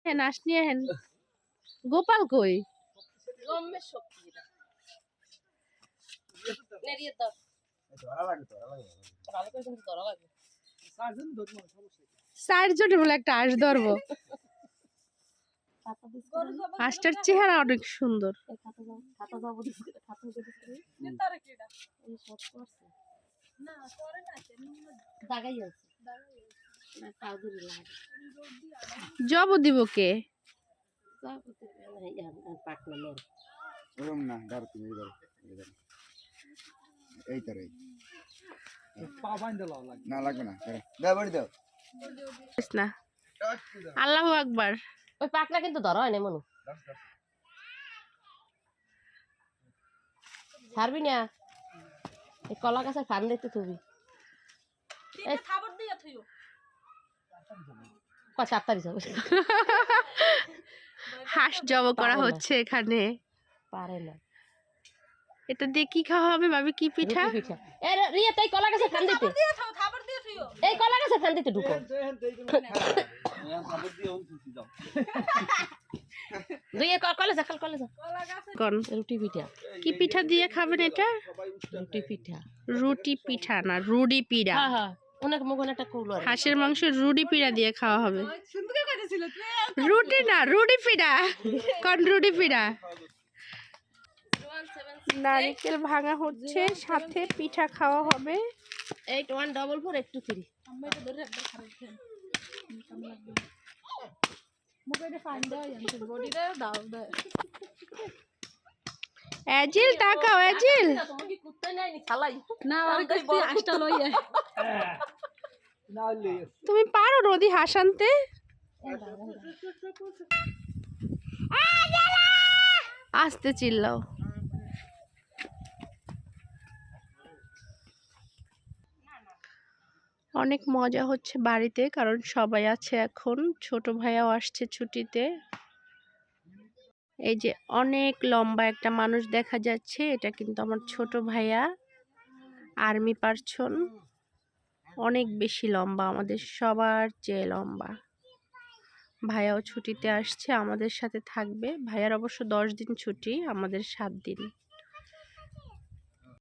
হ্যাঁ নাচ নিয়ে হেন গোপাল কই চারজনে বলে একটা হাঁস ধরবো। হাঁসটার চেহারা অনেক সুন্দর। জব দিব কে আল্লাহু আকবার। ওই পাকনা কিন্তু ধরা হয় না মনু ছাড়বি না এই কলা গাছের ফান দিতে তুমি হাঁস জব করা হচ্ছে এখানে। পারে না এটা দিয়ে কি খাওয়া হবে ভাবি? কি পিঠা? রিয়া তাই কলা গাছের ফান দিতে এই কলা গাছের ফান দিতে ঢুকো রুটি পিঠা। কি পিঠা দিয়ে খাবেন এটা? রুটি পিঠা। রুটি পিঠা না রুডি পিঠা। অনেক মুখে একটা কৌলো হাঁসের মাংস রুডি পিঠা দিয়ে খাওয়া হবে। রুটি না রুডি পিঠা। কোন রুডি পিঠা? নারকেল ভাঙা হচ্ছে, সাথে পিঠা খাওয়া হবে। 8144 একটু ফ্রি। এজিল টাকাও এজিল তুমি পারো নদী হাঁস আনতে? আস্তে চিল্লাও। অনেক মজা হচ্ছে বাড়িতে, কারণ সবাই আছে এখন। ছোট ভাইয়াও আসছে ছুটিতে। এই যে অনেক লম্বা একটা মানুষ দেখা যাচ্ছে, এটা কিন্তু আমার ছোট ভাইয়া, আর্মি পার্সন। অনেক বেশি লম্বা, আমাদের সবার চেয়ে লম্বা। ভাইয়াও ছুটিতে আসছে, আমাদের সাথে থাকবে। ভাইয়ার অবশ্য 10 দিন ছুটি, আমাদের 7 দিন।